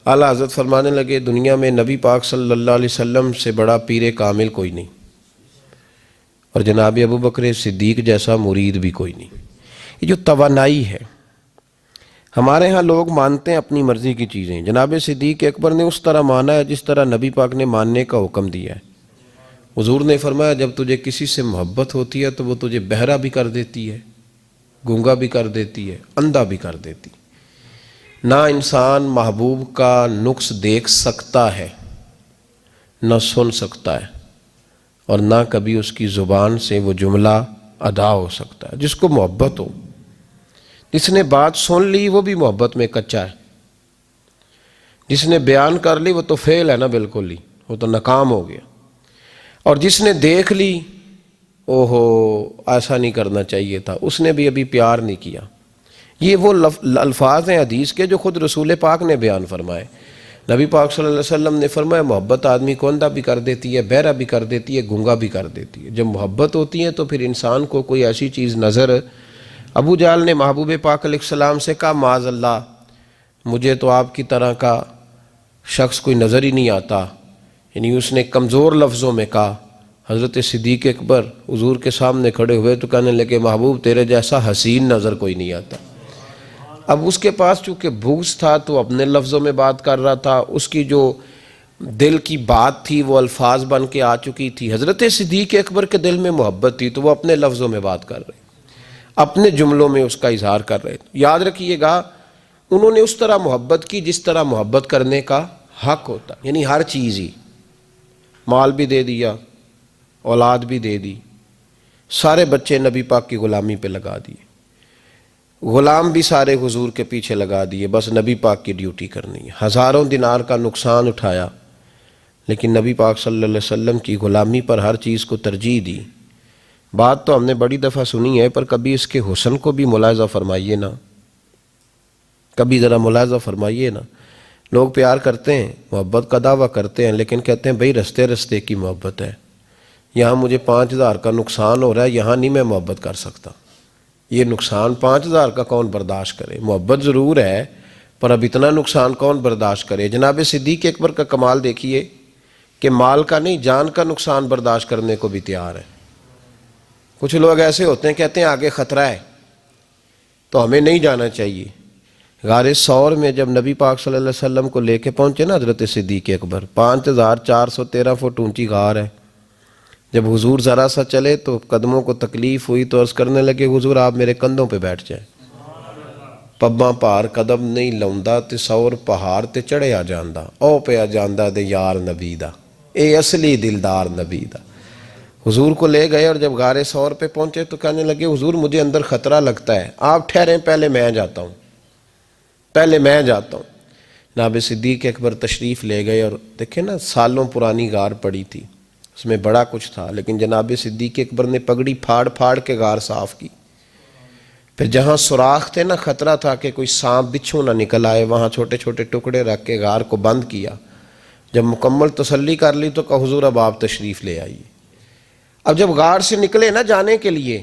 اعلیٰ حضرت فرمانے لگے دنیا میں نبی پاک صلی اللہ علیہ وسلم سے بڑا پیر کامل کوئی نہیں، اور جناب ابو بکر صدیق جیسا مرید بھی کوئی نہیں۔ یہ جو توانائی ہے، ہمارے ہاں لوگ مانتے ہیں اپنی مرضی کی چیزیں، جناب صدیق اکبر نے اس طرح مانا ہے جس طرح نبی پاک نے ماننے کا حکم دیا ہے۔ حضور نے فرمایا جب تجھے کسی سے محبت ہوتی ہے تو وہ تجھے بہرا بھی کر دیتی ہے، گونگا بھی کر دیتی ہے، اندھا بھی کر دیتی ہے۔ نہ انسان محبوب کا نقص دیکھ سکتا ہے، نہ سن سکتا ہے، اور نہ کبھی اس کی زبان سے وہ جملہ ادا ہو سکتا ہے۔ جس کو محبت ہو، جس نے بات سن لی وہ بھی محبت میں کچا ہے، جس نے بیان کر لی وہ تو فیل ہے نا، بالکل ہی وہ تو ناکام ہو گیا، اور جس نے دیکھ لی اوہو ایسا نہیں کرنا چاہیے تھا، اس نے بھی ابھی پیار نہیں کیا۔ یہ وہ الفاظ ہیں حدیث کے جو خود رسول پاک نے بیان فرمائے۔ نبی پاک صلی اللہ علیہ وسلم نے فرمایا محبت آدمی کو اندھا بھی کر دیتی ہے، بہرا بھی کر دیتی ہے، گونگا بھی کر دیتی ہے۔ جب محبت ہوتی ہے تو پھر انسان کو کوئی ایسی چیز نظر، ابو جہل نے محبوب پاک علیہ السلام سے کہا معاذ اللہ مجھے تو آپ کی طرح کا شخص کوئی نظر ہی نہیں آتا، یعنی اس نے کمزور لفظوں میں کہا۔ حضرت صدیق اکبر حضور کے سامنے کھڑے ہوئے تو کہنے لگے محبوب تیرے جیسا حسین نظر کوئی نہیں آتا۔ اب اس کے پاس چونکہ بغض تھا تو اپنے لفظوں میں بات کر رہا تھا، اس کی جو دل کی بات تھی وہ الفاظ بن کے آ چکی تھی۔ حضرت صدیق اکبر کے دل میں محبت تھی تو وہ اپنے لفظوں میں بات کر رہے، اپنے جملوں میں اس کا اظہار کر رہے۔ یاد رکھیے گا انہوں نے اس طرح محبت کی جس طرح محبت کرنے کا حق ہوتا، یعنی ہر چیز ہی، مال بھی دے دیا، اولاد بھی دے دی، سارے بچے نبی پاک کی غلامی پہ لگا دیے، غلام بھی سارے حضور کے پیچھے لگا دیے، بس نبی پاک کی ڈیوٹی کرنی ہے۔ ہزاروں دینار کا نقصان اٹھایا لیکن نبی پاک صلی اللہ علیہ وسلم کی غلامی پر ہر چیز کو ترجیح دی۔ بات تو ہم نے بڑی دفعہ سنی ہے پر کبھی اس کے حسن کو بھی ملاحظہ فرمائیے نا، کبھی ذرا ملاحظہ فرمائیے نا۔ لوگ پیار کرتے ہیں، محبت کا دعویٰ کرتے ہیں، لیکن کہتے ہیں بھئی رستے رستے کی محبت ہے، یہاں مجھے 5000 کا نقصان ہو رہا ہے، یہاں نہیں میں محبت کر سکتا۔ یہ نقصان 5000 کا کون برداشت کرے؟ محبت ضرور ہے پر اب اتنا نقصان کون برداشت کرے؟ جناب صدیق اکبر کا کمال دیکھیے کہ مال کا نہیں جان کا نقصان برداشت کرنے کو بھی تیار ہے۔ کچھ لوگ ایسے ہوتے ہیں کہتے ہیں آگے خطرہ ہے تو ہمیں نہیں جانا چاہیے۔ غار ثور میں جب نبی پاک صلی اللہ علیہ وسلم کو لے کے پہنچے نا حضرت صدیق اکبر، 5413 فٹ اونچی غار ہے، جب حضور ذرا سا چلے تو قدموں کو تکلیف ہوئی تو عرض کرنے لگے حضور آپ میرے کندھوں پہ بیٹھ جائیں، پباں پار قدم نہیں لاؤندا تے سور پہاڑ تے چڑھے آ جاندا، او پہ آ جاندا دے یار نبی دا، اے اصلی دلدار نبی دا۔ حضور کو لے گئے اور جب غار ثور پہ پہنچے تو کہنے لگے حضور مجھے اندر خطرہ لگتا ہے، آپ ٹھہریں پہلے میں جاتا ہوں، پہلے میں جاتا ہوں۔ جناب صدیق اکبر تشریف لے گئے اور دیکھیں نا سالوں پرانی غار پڑی تھی، اس میں بڑا کچھ تھا، لیکن جناب صدیق اکبر نے پگڑی پھاڑ پھاڑ کے غار صاف کی۔ پھر جہاں سوراخ تھے نا، خطرہ تھا کہ کوئی سانپ بچھو نہ نکل آئے، وہاں چھوٹے چھوٹے ٹکڑے رکھ کے غار کو بند کیا۔ جب مکمل تسلی کر لی تو کہا حضور اب آپ تشریف لے آئیے۔ اب جب غار سے نکلے نا جانے کے لیے،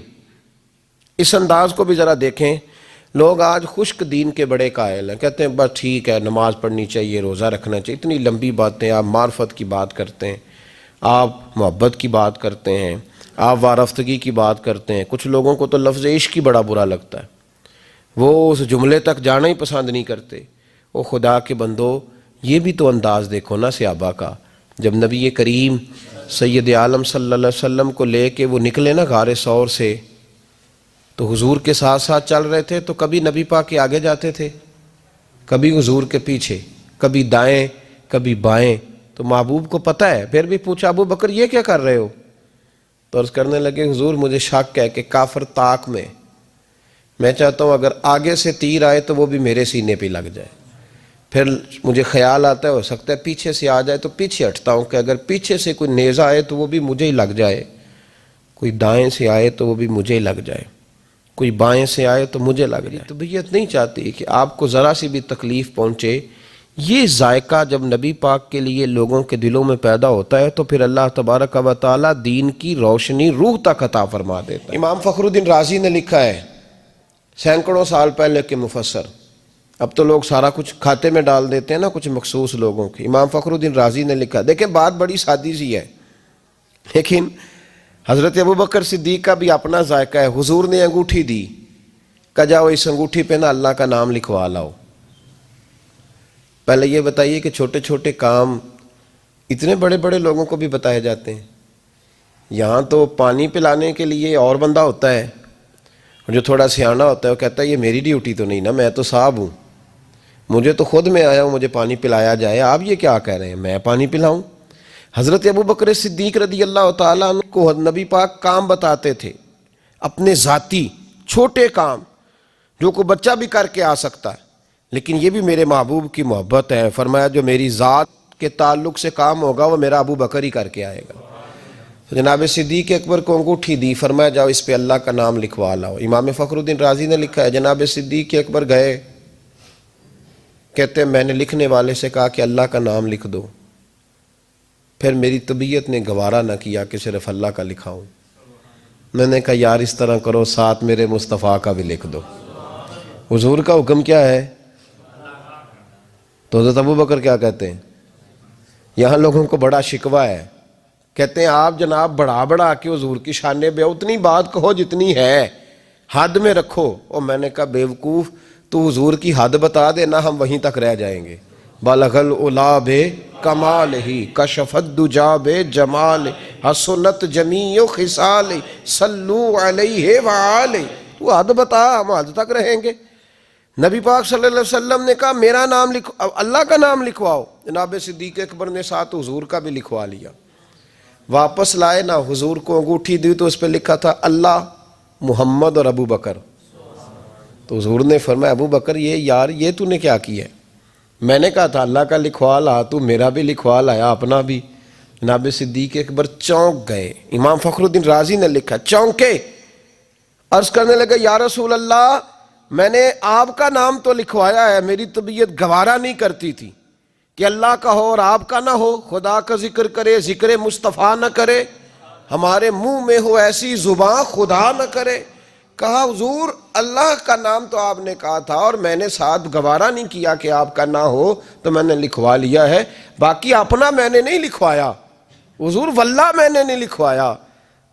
اس انداز کو بھی ذرا دیکھیں۔ لوگ آج خشک دین کے بڑے قائل ہیں، کہتے ہیں بس ٹھیک ہے نماز پڑھنی چاہیے، روزہ رکھنا چاہیے، اتنی لمبی باتیں، آپ معرفت کی بات کرتے ہیں، آپ محبت کی بات کرتے ہیں، آپ وارفتگی کی بات کرتے ہیں۔ کچھ لوگوں کو تو لفظ عشق ہی بڑا برا لگتا ہے، وہ اس جملے تک جانا ہی پسند نہیں کرتے۔ او خدا کے بندو یہ بھی تو انداز دیکھو نا صحابہ کا، جب نبی کریم سید عالم صلی اللہ علیہ وسلم کو لے کے وہ نکلے نا غار ثور سے تو حضور کے ساتھ ساتھ چل رہے تھے، تو کبھی نبی پاک کے آگے جاتے تھے، کبھی حضور کے پیچھے، کبھی دائیں کبھی بائیں۔ تو محبوب کو پتہ ہے، پھر بھی پوچھا ابو بکر یہ کیا کر رہے ہو؟ تو عرض کرنے لگے حضور مجھے شک ہے کہ کافر طاق میں چاہتا ہوں اگر آگے سے تیر آئے تو وہ بھی میرے سینے پہ لگ جائے، پھر مجھے خیال آتا ہے ہو سکتا ہے پیچھے سے آ جائے تو پیچھے ہٹتا ہوں کہ اگر پیچھے سے کوئی نیزہ آئے تو وہ بھی مجھے ہی لگ جائے، کوئی دائیں سے آئے تو وہ بھی مجھے ہی لگ جائے، کوئی بائیں سے آئے تو مجھے لگ جائے۔ طبیعت نہیں چاہتی کہ آپ کو ذرا سی بھی تکلیف پہنچے۔ یہ ذائقہ جب نبی پاک کے لیے لوگوں کے دلوں میں پیدا ہوتا ہے تو پھر اللہ تبارک و تعالیٰ دین کی روشنی روح تک عطا فرما دیتا ہے۔ امام فخر الدین رازی نے لکھا ہے، سینکڑوں سال پہلے کے مفسر، اب تو لوگ سارا کچھ کھاتے میں ڈال دیتے ہیں نا، کچھ مخصوص لوگوں کے۔ امام فخر الدین رازی نے لکھا، دیکھیں بات بڑی سادی سی ہے، لیکن حضرت ابوبکر صدیق کا بھی اپنا ذائقہ ہے۔ حضور نے انگوٹھی دی، کہا جاؤ اس انگوٹھی پہ نا اللہ کا نام لکھوا لاؤ۔ پہلے یہ بتائیے کہ چھوٹے چھوٹے کام اتنے بڑے بڑے لوگوں کو بھی بتائے جاتے ہیں۔ یہاں تو پانی پلانے کے لیے اور بندہ ہوتا ہے، اور جو تھوڑا سیانا ہوتا ہے وہ کہتا ہے یہ میری ڈیوٹی تو نہیں نا، میں تو صاحب ہوں، مجھے تو خود میں آیا ہوں مجھے پانی پلایا جائے، آپ یہ کیا کہہ رہے ہیں میں پانی پلاؤں؟ حضرت ابوبکر صدیق رضی اللہ تعالیٰ عنہ کو نبی پاک کام بتاتے تھے، اپنے ذاتی چھوٹے کام جو کوئی بچہ بھی کر کے آ سکتا ہے، لیکن یہ بھی میرے محبوب کی محبت ہے۔ فرمایا جو میری ذات کے تعلق سے کام ہوگا وہ میرا ابوبکر ہی کر کے آئے گا۔ جناب صدیق اکبر کو انگوٹھی دی، فرمایا جاؤ اس پہ اللہ کا نام لکھوا لاؤ۔ امام فخر الدین رازی نے لکھا ہے جناب صدیق اکبر گئے، کہتے ہیں میں نے لکھنے والے سے کہا کہ اللہ کا نام لکھ دو، پھر میری طبیعت نے گوارا نہ کیا کہ صرف اللہ کا لکھاؤں، میں نے کہا یار اس طرح کرو ساتھ میرے مصطفیٰ کا بھی لکھ دو۔ حضور کا حکم کیا ہے؟ تو حضرت ابوبکر کیا کہتے ہیں؟ یہاں لوگوں کو بڑا شکوہ ہے، کہتے ہیں آپ جناب بڑھا بڑھا کے حضور کی شان بے، اتنی بات کہو جتنی ہے، حد میں رکھو۔ اور میں نے کہا بیوقوف تو حضور کی حد بتا دے نا، ہم وہیں تک رہ جائیں گے۔ بالغ العلا بے کمال ہی کشف الدجا بے جمال حسنت جمیع خصال صلو علیہ وآلہ، تو حد بتا ہم حد تک رہیں گے۔ نبی پاک صلی اللہ علیہ وسلم نے کہا میرا نام لکھو، اللہ کا نام لکھواؤ۔ جناب صدیق اکبر نے ساتھ حضور کا بھی لکھوا لیا۔ واپس لائے نا، حضور کو انگوٹھی دی تو اس پہ لکھا تھا اللہ، محمد اور ابو بکر۔ تو حضور نے فرمایا ابو بکر یہ تو نے کیا کیا ہے؟ میں نے کہا تھا اللہ کا لکھوا لا، تو میرا بھی لکھوا لایا اپنا بھی۔ جناب صدیق اکبر چونک گئے۔ امام فخر الدین رازی نے لکھا چونکے، عرض کرنے لگے یا رسول اللہ میں نے آپ کا نام تو لکھوایا ہے، میری طبیعت گوارا نہیں کرتی تھی کہ اللہ کا ہو اور آپ کا نہ ہو، خدا کا ذکر کرے ذکر مصطفیٰ نہ کرے، ہمارے منہ میں ہو ایسی زبان خدا نہ کرے۔ کہا حضور اللہ کا نام تو آپ نے کہا تھا اور میں نے ساتھ گوارا نہیں کیا کہ آپ کا نہ ہو، تو میں نے لکھوا لیا ہے، باقی اپنا میں نے نہیں لکھوایا حضور، واللہ میں نے نہیں لکھوایا۔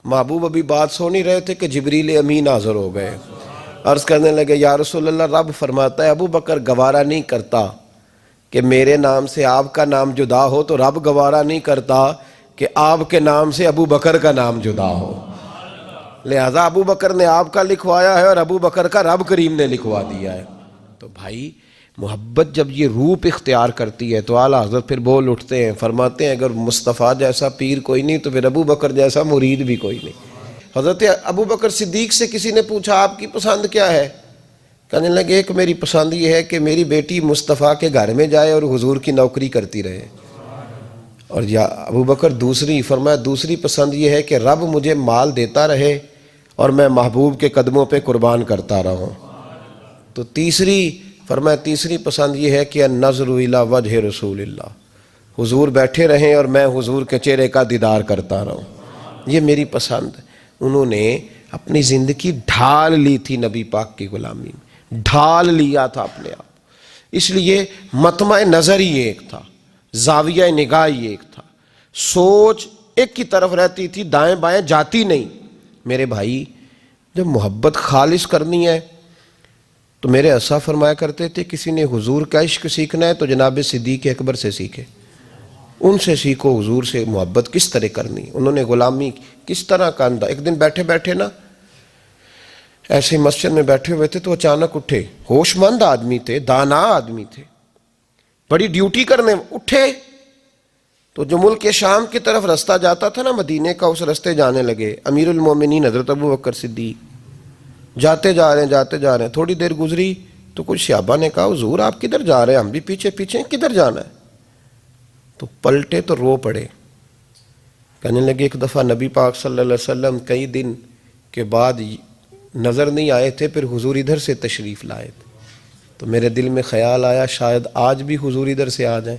محبوب ابھی بات سو نہیں رہے تھے کہ جبریل امین حاضر ہو گئے، عرض کرنے لگے یا رسول اللہ رب فرماتا ہے ابو بکر گوارا نہیں کرتا کہ میرے نام سے آپ کا نام جدا ہو، تو رب گوارا نہیں کرتا کہ آپ کے نام سے ابو بکر کا نام جدا ہو، لہذا ابو بکر نے آپ کا لکھوایا ہے اور ابو بکر کا رب کریم نے لکھوا دیا ہے۔ تو بھائی محبت جب یہ روپ اختیار کرتی ہے تو اعلیٰ حضرت پھر بول اٹھتے ہیں، فرماتے ہیں اگر مصطفیٰ جیسا پیر کوئی نہیں تو پھر ابو بکر جیسا مرید بھی کوئی نہیں۔ حضرت ابو بکر صدیق سے کسی نے پوچھا آپ کی پسند کیا ہے؟ کہنے لگے ایک میری پسند یہ ہے کہ میری بیٹی مصطفیٰ کے گھر میں جائے اور حضور کی نوکری کرتی رہے، اور یا ابو بکر دوسری، فرمایا دوسری پسند یہ ہے کہ رب مجھے مال دیتا رہے اور میں محبوب کے قدموں پہ قربان کرتا رہوں، تو تیسری، فرمایا تیسری پسند یہ ہے کہ النظر الی وجہ رسول اللہ، حضور بیٹھے رہیں اور میں حضور کے چہرے کا دیدار کرتا رہوں، یہ میری پسند۔ انہوں نے اپنی زندگی ڈھال لی تھی نبی پاک کی غلامی میں، ڈھال لیا تھا اپنے آپ، اس لیے مطمع نظر ہی ایک تھا، زاویہ نگاہ ہی ایک تھا، سوچ ایک کی طرف رہتی تھی، دائیں بائیں جاتی نہیں۔ میرے بھائی جب محبت خالص کرنی ہے تو میرے اسا فرمایا کرتے تھے کسی نے حضور کا عشق سیکھنا ہے تو جناب صدیق اکبر سے سیکھے، ان سے سیکھو حضور سے محبت کس طرح کرنی، انہوں نے غلامی کس طرح کا انداز۔ ایک دن بیٹھے بیٹھے نا ایسے مسجد میں بیٹھے ہوئے تھے تو اچانک اٹھے، ہوش مند آدمی تھے، دانا آدمی تھے، بڑی ڈیوٹی کرنے اٹھے، تو جو ملک شام کی طرف رستہ جاتا تھا نا مدینے کا، اس رستے جانے لگے۔ امیر المومنین حضرت ابو بکر صدیق جاتے جا رہے ہیں، تھوڑی دیر گزری تو کچھ صحابہ نے کہا حضور آپ کدھر جا رہے ہیں؟ ہم بھی پیچھے پیچھے، کدھر جانا ہے؟ تو پلٹے تو رو پڑے، کہنے لگے ایک دفعہ نبی پاک صلی اللہ علیہ وسلم کئی دن کے بعد نظر نہیں آئے تھے، پھر حضور ادھر سے تشریف لائے تھے، تو میرے دل میں خیال آیا شاید آج بھی حضور ادھر سے آ جائیں،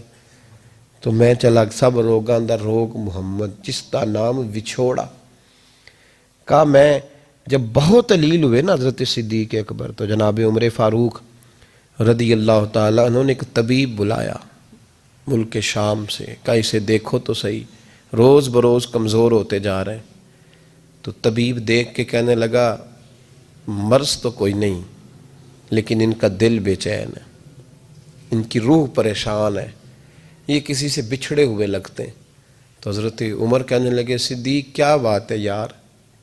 تو میں چلا سب روگاں اندر روگ محمد جس کا نام وچھوڑا۔ کہا میں جب بہت علیل ہوئے نا حضرت صدیق اکبر، تو جناب عمر فاروق رضی اللہ تعالیٰ عنہ نے ایک طبیب بلایا ملک شام سے، کہا اسے دیکھو تو صحیح، روز بروز کمزور ہوتے جا رہے ہیں۔ تو طبیب دیکھ کے کہنے لگا مرض تو کوئی نہیں، لیکن ان کا دل بے چین ہے، ان کی روح پریشان ہے، یہ کسی سے بچھڑے ہوئے لگتے ہیں۔ تو حضرت عمر کہنے لگے صدیق کیا بات ہے یار،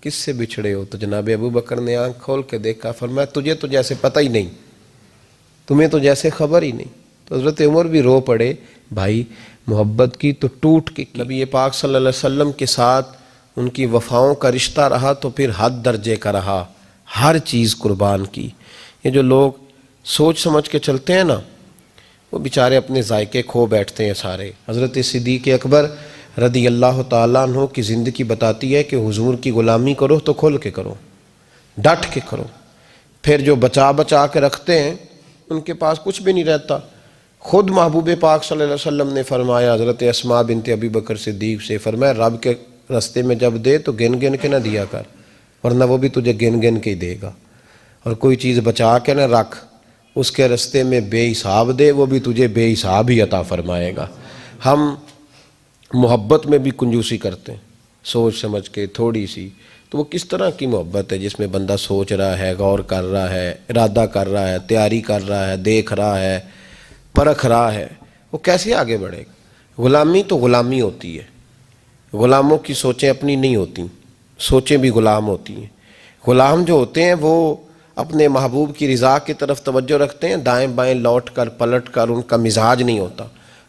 کس سے بچھڑے ہو؟ تو جناب ابو بکر نے آنکھ کھول کے دیکھا، فرمایا تجھے تو جیسے پتہ ہی نہیں، تمہیں تو جیسے خبر ہی نہیں۔ تو حضرت عمر بھی رو پڑے، بھائی محبت کی تو ٹوٹ کے نبی پاک صلی اللہ علیہ وسلم کے ساتھ ان کی وفاؤں کا رشتہ رہا تو پھر حد درجے کا رہا، ہر چیز قربان کی۔ یہ جو لوگ سوچ سمجھ کے چلتے ہیں نا، وہ بیچارے اپنے ذائقے کھو بیٹھتے ہیں سارے۔ حضرت صدیق اکبر رضی اللہ تعالیٰ عنہ کی زندگی بتاتی ہے کہ حضور کی غلامی کرو تو کھل کے کرو، ڈٹ کے کرو۔ پھر جو بچا بچا کے رکھتے ہیں ان کے پاس کچھ بھی نہیں رہتا۔ خود محبوب پاک صلی اللہ علیہ وسلم نے فرمایا حضرت اسماء بنت ابی بکر صدیق سے، فرمایا رب کے رستے میں جب دے تو گن گن کے نہ دیا کر، ورنہ وہ بھی تجھے گن گن کے ہی دے گا، اور کوئی چیز بچا کے نہ رکھ، اس کے رستے میں بے حساب دے، وہ بھی تجھے بے حساب ہی عطا فرمائے گا۔ ہم محبت میں بھی کنجوسی کرتے ہیں، سوچ سمجھ کے تھوڑی سی، تو وہ کس طرح کی محبت ہے جس میں بندہ سوچ رہا ہے، غور کر رہا ہے، ارادہ کر رہا ہے، تیاری کر رہا ہے، دیکھ رہا ہے، پرکھ رہا ہے، وہ کیسے آگے بڑھے گا؟ غلامی تو غلامی ہوتی ہے، غلاموں کی سوچیں اپنی نہیں ہوتی، سوچیں بھی غلام ہوتی ہیں۔ غلام جو ہوتے ہیں وہ اپنے محبوب کی رضا کی طرف توجہ رکھتے ہیں، دائیں بائیں لوٹ کر پلٹ کر ان کا مزاج نہیں ہوتا۔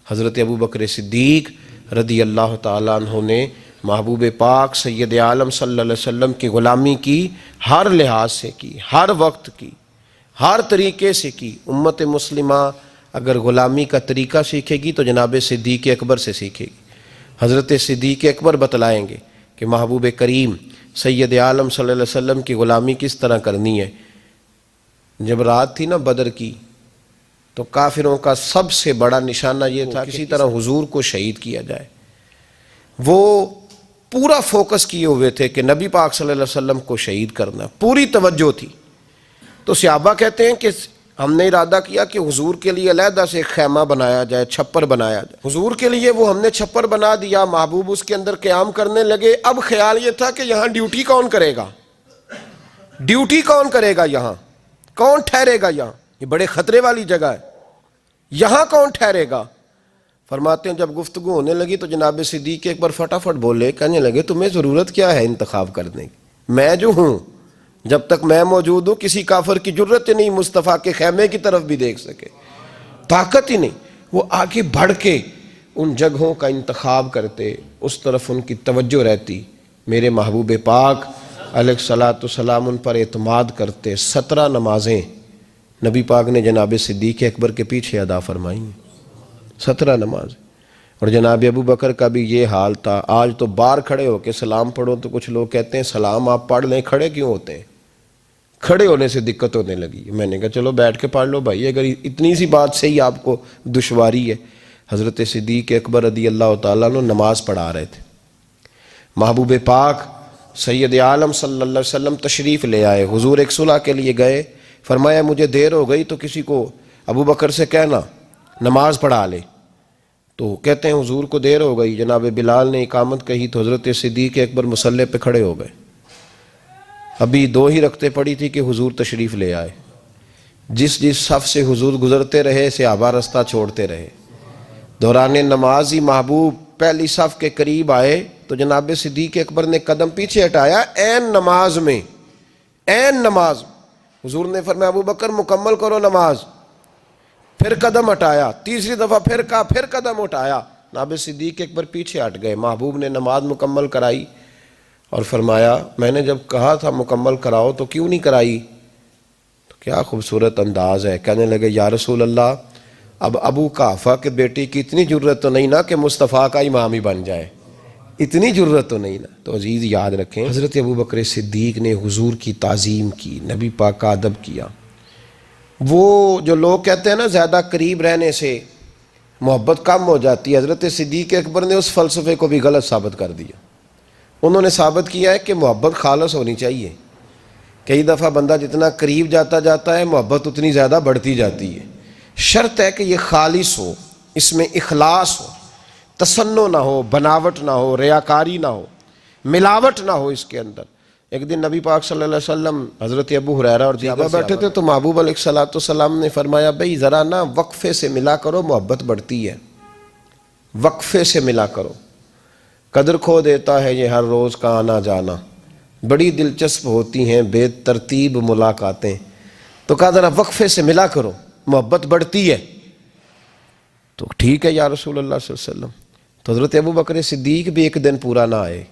حضرت ابو بکر صدیق رضی اللہ تعالیٰ عنہ نے محبوب پاک سید عالم صلی اللہ علیہ وسلم کی غلامی کی، ہر لحاظ سے کی، ہر وقت کی، ہر طریقے سے کی۔ امت مسلمہ اگر غلامی کا طریقہ سیکھے گی تو جناب صدیق اکبر سے سیکھے گی۔ حضرت صدیق اکبر بتلائیں گے کہ محبوب کریم سید عالم صلی اللہ علیہ وسلم کی غلامی کس طرح کرنی ہے۔ جب رات تھی نا بدر کی، تو کافروں کا سب سے بڑا نشانہ یہ تھا کہ کسی طرح حضور کو شہید کیا جائے۔ وہ پورا فوکس کیے ہوئے تھے کہ نبی پاک صلی اللہ علیہ وسلم کو شہید کرنا، پوری توجہ تھی۔ تو صحابہ کہتے ہیں کہ ہم نے ارادہ کیا کہ حضور کے لیے علیحدہ سے خیمہ بنایا جائے، چھپر بنایا جائے۔ حضور کے لیے وہ ہم نے چھپر بنا دیا، محبوب اس کے اندر قیام کرنے لگے۔ اب خیال یہ تھا کہ یہاں ڈیوٹی کون کرے گا، ڈیوٹی کون کرے گا، یہاں کون ٹھہرے گا، یہاں یہ بڑے خطرے والی جگہ ہے، یہاں کون ٹھہرے گا۔ فرماتے ہیں جب گفتگو ہونے لگی تو جناب صدیق ایک بار فٹافٹ بولے، کہنے لگے تمہیں ضرورت کیا ہے انتخاب کرنے کی، میں جو ہوں، جب تک میں موجود ہوں کسی کافر کی جرت نہیں مصطفیٰ کے خیمے کی طرف بھی دیکھ سکے، طاقت ہی نہیں۔ وہ آگے بڑھ کے ان جگہوں کا انتخاب کرتے، اس طرف ان کی توجہ رہتی۔ میرے محبوب پاک علیہ الصلاۃ والسلام ان پر اعتماد کرتے۔ 17 نمازیں نبی پاک نے جناب صدیق اکبر کے پیچھے ادا فرمائی، 17 نماز۔ اور جناب ابو بکر کا بھی یہ حال تھا۔ آج تو باہر کھڑے ہو کے سلام پڑھو تو کچھ لوگ کہتے ہیں سلام آپ پڑھ لیں، کھڑے کیوں ہوتے ہیں؟ کھڑے ہونے سے دقت ہونے لگی۔ میں نے کہا چلو بیٹھ کے پڑھ لو بھائی، اگر اتنی سی بات سے ہی آپ کو دشواری ہے۔ حضرت صدیق اکبر رضی اللہ تعالیٰ عنہ نماز پڑھا رہے تھے، محبوب پاک سید عالم صلی اللہ علیہ وسلم تشریف لے آئے۔ حضور ایک صلح کے لیے گئے، فرمایا مجھے دیر ہو گئی تو کسی کو ابو بکر سے کہنا نماز پڑھا لے۔ تو کہتے ہیں حضور کو دیر ہو گئی، جناب بلال نے اقامت کہی تو حضرت صدیق اکبر مصلی پہ کھڑے ہو گئے۔ ابھی 2 ہی رکعتیں پڑی تھی کہ حضور تشریف لے آئے۔ جس جس صف سے حضور گزرتے رہے صحابہ رستہ چھوڑتے رہے۔ دوران نماز ہی محبوب پہلی صف کے قریب آئے تو جناب صدیق اکبر نے قدم پیچھے ہٹایا، عین نماز میں، عین نماز۔ حضور نے فرمایا ابو بکر مکمل کرو نماز، پھر قدم ہٹایا، تیسری دفعہ پھر کہا، پھر قدم ہٹایا۔ جناب صدیق اکبر پیچھے ہٹ گئے۔ محبوب نے نماز مکمل کرائی اور فرمایا میں نے جب کہا تھا مکمل کراؤ تو کیوں نہیں کرائی؟ تو کیا خوبصورت انداز ہے۔ کہنے لگے یا رسول اللہ اب ابو قحافہ کے بیٹی کی اتنی جرت تو نہیں نا کہ مصطفیٰ کا امام ہی بن جائے، اتنی جرت تو نہیں نا۔ تو عزیز یاد رکھیں حضرت ابو بکر صدیق نے حضور کی تعظیم کی، نبی پاک کا ادب کیا۔ وہ جو لوگ کہتے ہیں نا زیادہ قریب رہنے سے محبت کم ہو جاتی ہے، حضرت صدیق اکبر نے اس فلسفے کو بھی غلط ثابت کر دیا۔ انہوں نے ثابت کیا ہے کہ محبت خالص ہونی چاہیے۔ کئی دفعہ بندہ جتنا قریب جاتا ہے محبت اتنی زیادہ بڑھتی جاتی ہے۔ شرط ہے کہ یہ خالص ہو، اس میں اخلاص ہو، تصنع نہ ہو، بناوٹ نہ ہو، ریاکاری نہ ہو، ملاوٹ نہ ہو اس کے اندر۔ ایک دن نبی پاک صلی اللہ علیہ وسلم حضرت ابو ہریرہ اور صحابہ بیٹھے تھے، تو محبوب علیہ السلام نے فرمایا بھئی ذرا نا وقفے سے ملا کرو، محبت بڑھتی ہے، وقفے سے ملا کرو، قدر کھو دیتا ہے یہ ہر روز کا آنا جانا، بڑی دلچسپ ہوتی ہیں بے ترتیب ملاقاتیں، تو کہا ذرا وقفے سے ملا کرو، محبت بڑھتی ہے۔ تو ٹھیک ہے یا رسول اللہ صلی اللہ علیہ وسلم۔ تو حضرت ابو بکر صدیق بھی ایک دن پورا نہ آئے،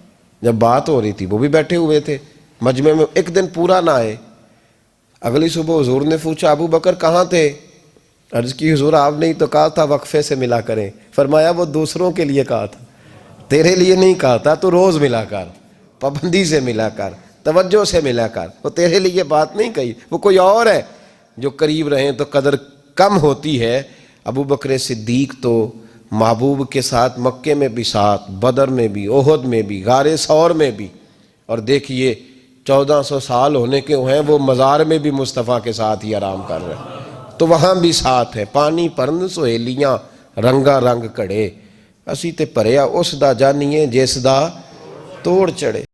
جب بات ہو رہی تھی وہ بھی بیٹھے ہوئے تھے مجمع میں، ایک دن پورا نہ آئے۔ اگلی صبح حضور نے پوچھا ابو بکر کہاں تھے؟ عرض کی حضور آپ نے تو کہا تھا وقفے سے ملا کریں۔ فرمایا وہ دوسروں کے لیے کہا تھا، تیرے لیے نہیں کہا تھا، تو روز ملا کر، پابندی سے ملا کر، توجہ سے ملا کر، وہ تیرے لیے بات نہیں کہی، وہ کوئی اور ہے جو قریب رہیں تو قدر کم ہوتی ہے۔ ابو بکر صدیق تو محبوب کے ساتھ مکے میں بھی ساتھ، بدر میں بھی، احد میں بھی، غار ثور میں بھی، اور دیکھیے 1400 سال ہونے کے ہیں وہ مزار میں بھی مصطفیٰ کے ساتھ ہی آرام کر رہے ہیں، تو وہاں بھی ساتھ ہے۔ پانی پرن سہیلیاں رنگا رنگ کڑے، اسی تے پریا اس دا جانیے جس دا توڑ چڑھے۔